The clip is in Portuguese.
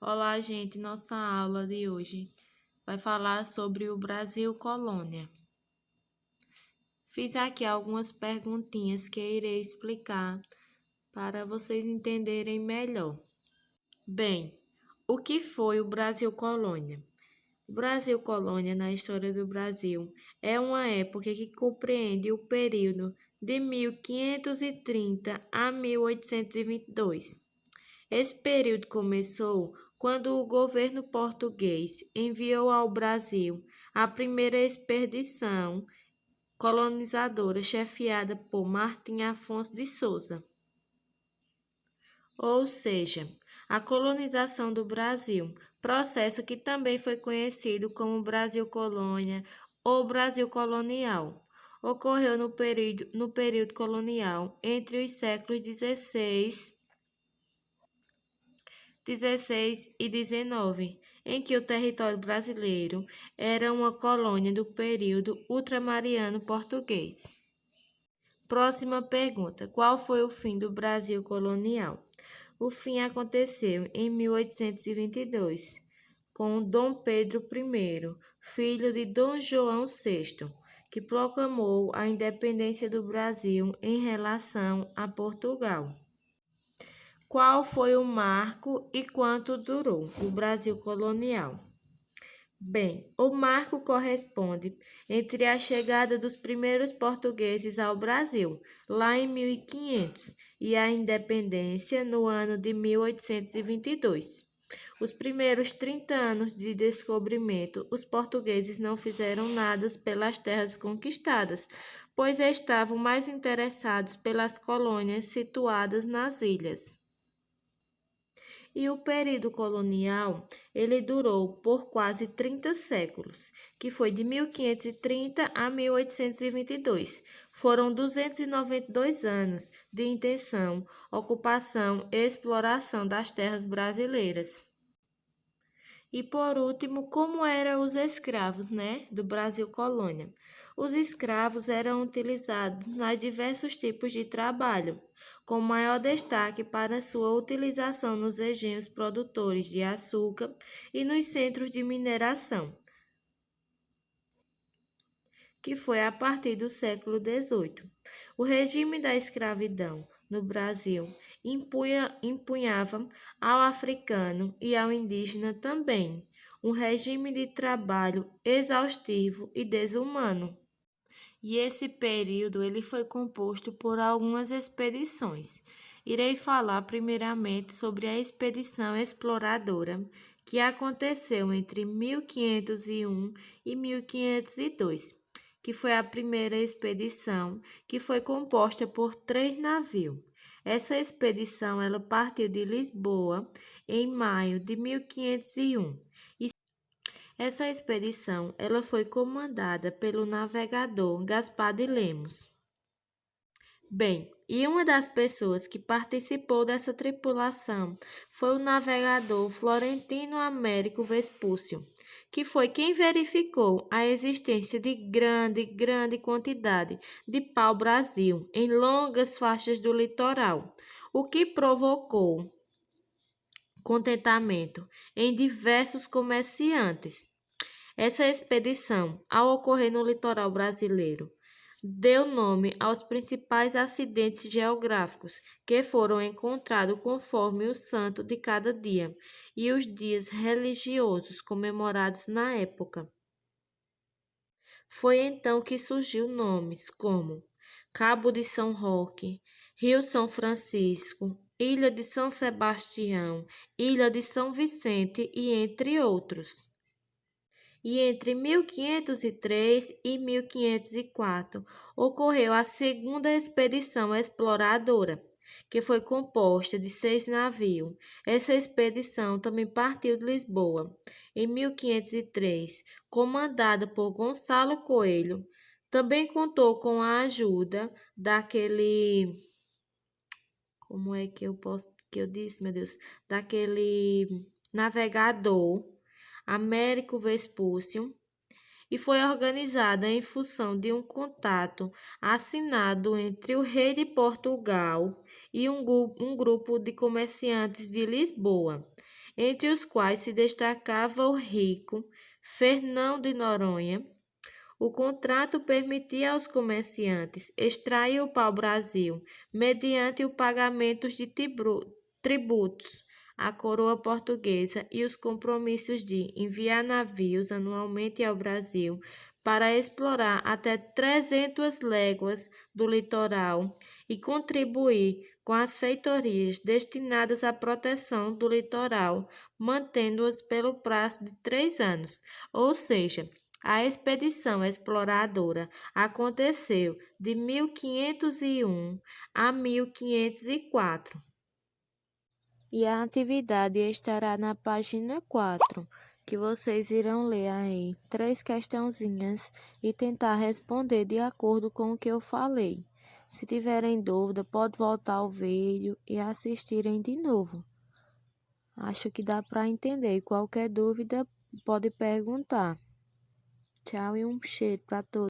Olá, gente. Nossa aula de hoje vai falar sobre o Brasil colônia. Fiz aqui algumas perguntinhas que irei explicar para vocês entenderem melhor. Bem, o que foi o Brasil colônia? O Brasil colônia na história do Brasil é uma época que compreende o período de 1530 a 1822. Esse período começou quando o governo português enviou ao Brasil a primeira expedição colonizadora chefiada por Martim Afonso de Souza. Ou seja, a colonização do Brasil, processo que também foi conhecido como Brasil colônia ou Brasil colonial, ocorreu no período colonial entre os séculos XVI e XIX, em que o território brasileiro era uma colônia do período ultramariano português. Próxima pergunta: qual foi o fim do Brasil colonial? O fim aconteceu em 1822, com Dom Pedro I, filho de Dom João VI, que proclamou a independência do Brasil em relação a Portugal. Qual foi o marco e quanto durou o Brasil colonial? Bem, o marco corresponde entre a chegada dos primeiros portugueses ao Brasil, lá em 1500, e a independência no ano de 1822. Os primeiros 30 anos de descobrimento, os portugueses não fizeram nada pelas terras conquistadas, pois estavam mais interessados pelas colônias situadas nas ilhas. E o período colonial, ele durou por quase 30 séculos, que foi de 1530 a 1822. Foram 292 anos de intenção, ocupação e exploração das terras brasileiras. E por último, como eram os escravos, do Brasil colônia? Os escravos eram utilizados nos diversos tipos de trabalho, com maior destaque para sua utilização nos engenhos produtores de açúcar e nos centros de mineração, que foi a partir do século XVIII. O regime da escravidão no Brasil impunhava ao africano e ao indígena também um regime de trabalho exaustivo e desumano. E esse período ele foi composto por algumas expedições. Irei falar primeiramente sobre a expedição exploradora, que aconteceu entre 1501 e 1502, que foi a primeira expedição, que foi composta por 3 navios. Essa expedição ela partiu de Lisboa em maio de 1501. Essa expedição ela foi comandada pelo navegador Gaspar de Lemos. Bem, e uma das pessoas que participou dessa tripulação foi o navegador Florentino Américo Vespúcio, que foi quem verificou a existência de grande quantidade de pau-brasil em longas faixas do litoral, o que provocou contentamento em diversos comerciantes. Essa expedição, ao ocorrer no litoral brasileiro, deu nome aos principais acidentes geográficos que foram encontrados conforme o santo de cada dia e os dias religiosos comemorados na época. Foi então que surgiu nomes como Cabo de São Roque, Rio São Francisco, Ilha de São Sebastião, Ilha de São Vicente e entre outros. E entre 1503 e 1504 ocorreu a segunda expedição exploradora, que foi composta de 6 navios. Essa expedição também partiu de Lisboa em 1503, comandada por Gonçalo Coelho. Também contou com a ajuda daquele... Como é que eu disse, meu Deus? Daquele navegador Américo Vespúcio, e foi organizada em função de um contato assinado entre o rei de Portugal e um grupo de comerciantes de Lisboa. entre os quais se destacava o rico Fernão de Noronha. O contrato permitia aos comerciantes extrair o pau-brasil mediante o pagamento de tributos à coroa portuguesa e os compromissos de enviar navios anualmente ao Brasil para explorar até 300 léguas do litoral e contribuir com as feitorias destinadas à proteção do litoral, mantendo-as pelo prazo de 3 anos, ou seja, a expedição exploradora aconteceu de 1501 a 1504. E a atividade estará na página 4, que vocês irão ler aí 3 questãozinhas e tentar responder de acordo com o que eu falei. Se tiverem dúvida, pode voltar ao vídeo e assistirem de novo. Acho que dá para entender. Qualquer dúvida, pode perguntar. Tchau e um cheiro para todos.